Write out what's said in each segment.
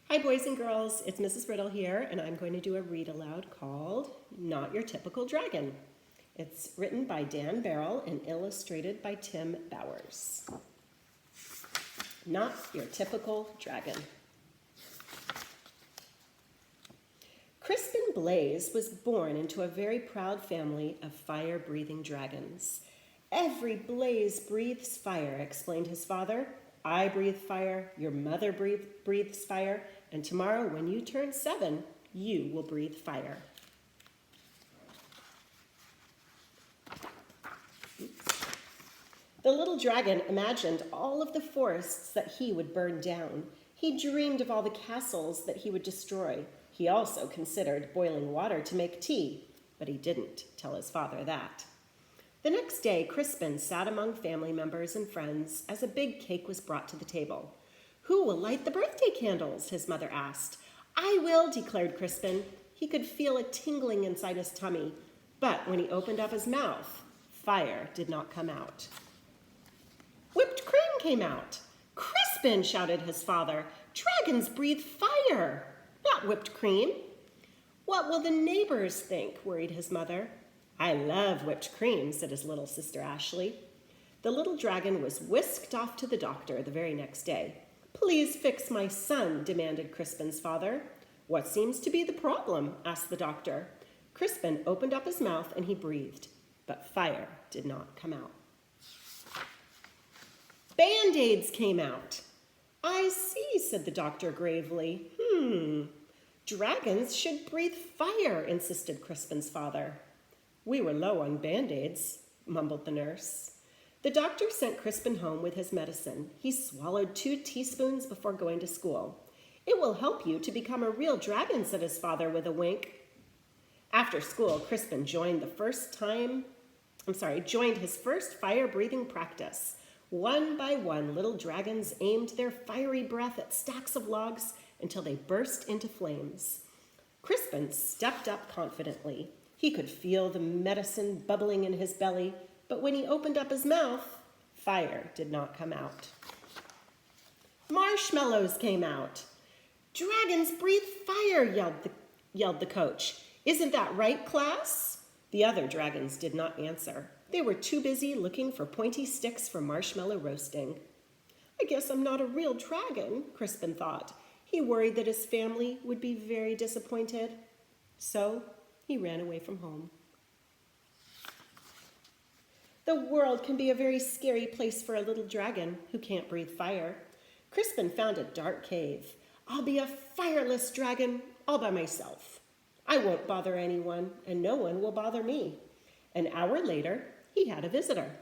Hi boys and girls, it's Mrs. Riddle here, and I'm going to do a read aloud called Not Your Typical Dragon. It's written by Dan Barrell and illustrated by Tim Bowers. Not Your Typical Dragon. Crispin Blaze was born into a very proud family of fire-breathing dragons. Every blaze breathes fire, explained his father. I breathe fire, your mother breathes fire, and tomorrow when you turn 7, you will breathe fire. The little dragon imagined all of the forests that he would burn down. He dreamed of all the castles that he would destroy. He also considered boiling water to make tea, but he didn't tell his father that. The next day, Crispin sat among family members and friends as a big cake was brought to the table. Who will light the birthday candles? His mother asked. I will, declared Crispin. He could feel a tingling inside his tummy, but when he opened up his mouth, fire did not come out. Whipped cream came out. Crispin, shouted his father, dragons breathe fire, not whipped cream. What will the neighbors think? Worried his mother. I love whipped cream, said his little sister Ashley. The little dragon was whisked off to the doctor the very next day. Please fix my son, demanded Crispin's father. What seems to be the problem? Asked the doctor. Crispin opened up his mouth and he breathed, but fire did not come out. Band-Aids came out. I see, said the doctor gravely. Dragons should breathe fire, insisted Crispin's father. We were low on Band-Aids, mumbled the nurse. The doctor sent Crispin home with his medicine. He swallowed 2 teaspoons before going to school. It will help you to become a real dragon, said his father with a wink. After school, Crispin joined his first fire-breathing practice. One by one, little dragons aimed their fiery breath at stacks of logs until they burst into flames. Crispin stepped up confidently. He could feel the medicine bubbling in his belly, but when he opened up his mouth, fire did not come out. Marshmallows came out. Dragons breathe fire, yelled the coach. Isn't that right, class? The other dragons did not answer. They were too busy looking for pointy sticks for marshmallow roasting. I guess I'm not a real dragon, Crispin thought. He worried that his family would be very disappointed. So he ran away from home. The world can be a very scary place for a little dragon who can't breathe fire. Crispin found a dark cave. I'll be a fireless dragon all by myself. I won't bother anyone, and no one will bother me. An hour later, he had a visitor.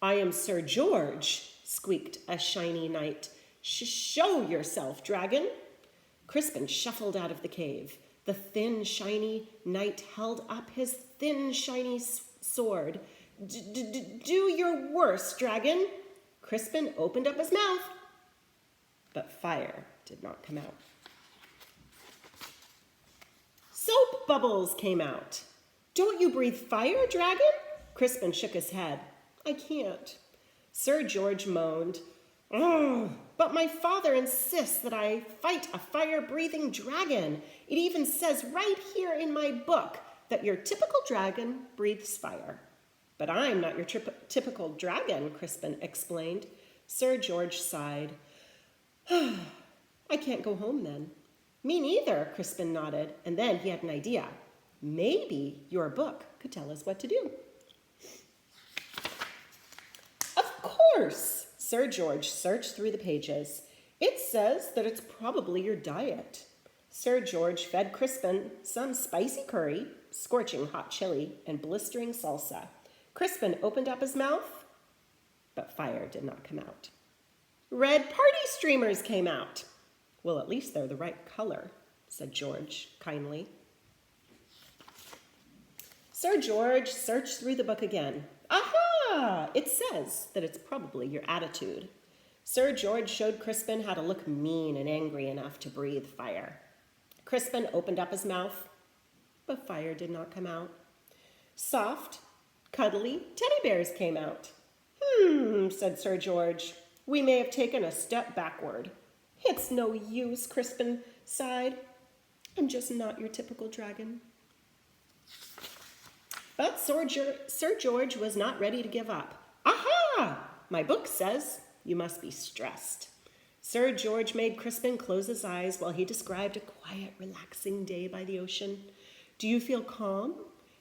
I am Sir George, squeaked a shiny knight. Show yourself, dragon. Crispin shuffled out of the cave. The thin, shiny knight held up his thin, shiny sword. Do your worst, dragon. Crispin opened up his mouth, but fire did not come out. Soap bubbles came out. Don't you breathe fire, dragon? Crispin shook his head. I can't. Sir George moaned. But my father insists that I fight a fire-breathing dragon. It even says right here in my book that your typical dragon breathes fire. But I'm not your typical dragon, Crispin explained. Sir George sighed. I can't go home then. Me neither, Crispin nodded, and then he had an idea. Maybe your book could tell us what to do. Of course, Sir George searched through the pages. It says that it's probably your diet. Sir George fed Crispin some spicy curry, scorching hot chili, and blistering salsa. Crispin opened up his mouth, but fire did not come out. Red party streamers came out. Well, at least they're the right color, said George kindly. Sir George searched through the book again. Aha! It says that it's probably your attitude. Sir George showed Crispin how to look mean and angry enough to breathe fire. Crispin opened up his mouth, but fire did not come out. Soft, cuddly teddy bears came out. Said Sir George. We may have taken a step backward. It's no use, Crispin sighed. I'm just not your typical dragon. But Sir George was not ready to give up. Aha! My book says you must be stressed. Sir George made Crispin close his eyes while he described a quiet, relaxing day by the ocean. Do you feel calm?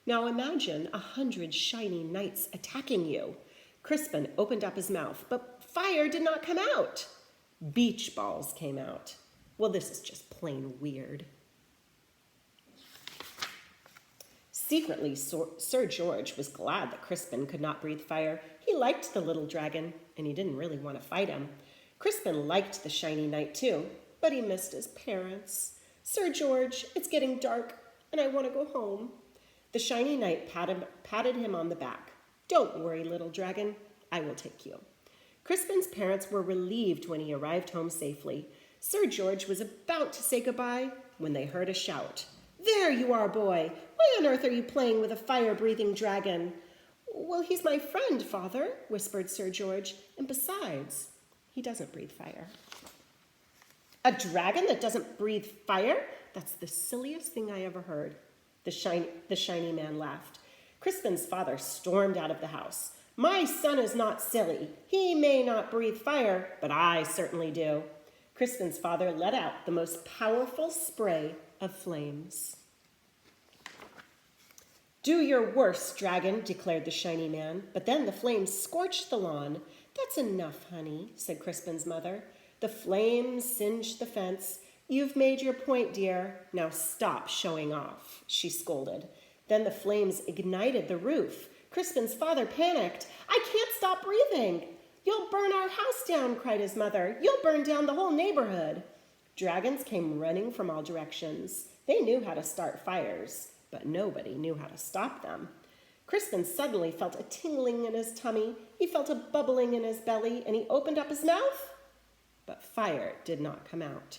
Now imagine 100 shiny knights attacking you. Crispin opened up his mouth, but fire did not come out. Beach balls came out. Well, this is just plain weird. Secretly, Sir George was glad that Crispin could not breathe fire. He liked the little dragon, and he didn't really want to fight him. Crispin liked the shiny knight too, but he missed his parents. Sir George, it's getting dark, and I want to go home. The shiny knight patted him on the back. Don't worry, little dragon, I will take you. Crispin's parents were relieved when he arrived home safely. Sir George was about to say goodbye when they heard a shout. There you are, boy. Why on earth are you playing with a fire-breathing dragon? Well, he's my friend, Father, whispered Sir George. And besides, he doesn't breathe fire. A dragon that doesn't breathe fire? That's the silliest thing I ever heard. The shiny man laughed. Crispin's father stormed out of the house. My son is not silly. He may not breathe fire, but I certainly do. Crispin's father let out the most powerful spray of flames. Do your worst, dragon, declared the shiny man, but then the flames scorched the lawn. That's enough, honey, said Crispin's mother. The flames singed the fence. You've made your point, dear. Now stop showing off, she scolded. Then the flames ignited the roof. Crispin's father panicked. I can't stop breathing. You'll burn our house down, cried his mother. You'll burn down the whole neighborhood. Dragons came running from all directions. They knew how to start fires, but nobody knew how to stop them. Crispin suddenly felt a tingling in his tummy. He felt a bubbling in his belly, and he opened up his mouth. But fire did not come out.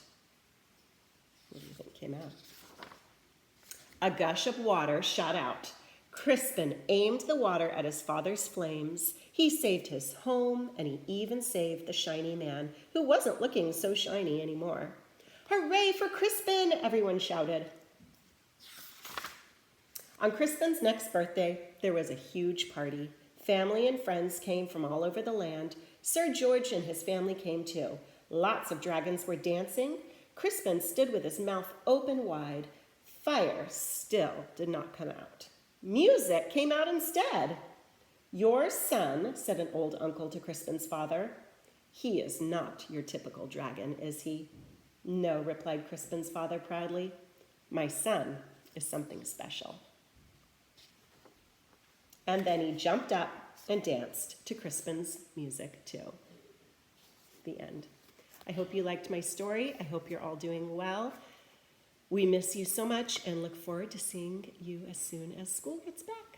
What do you think came out? A gush of water shot out. Crispin aimed the water at his father's flames. He saved his home, and he even saved the shiny man, who wasn't looking so shiny anymore. Hooray for Crispin! Everyone shouted. On Crispin's next birthday, there was a huge party. Family and friends came from all over the land. Sir George and his family came too. Lots of dragons were dancing. Crispin stood with his mouth open wide. Fire still did not come out. Music came out instead. Your son, said an old uncle to Crispin's father. He is not your typical dragon, is he? No, replied Crispin's father proudly. My son is something special. And then he jumped up and danced to Crispin's music too. The end. I hope you liked my story. I hope you're all doing well. We miss you so much and look forward to seeing you as soon as school gets back.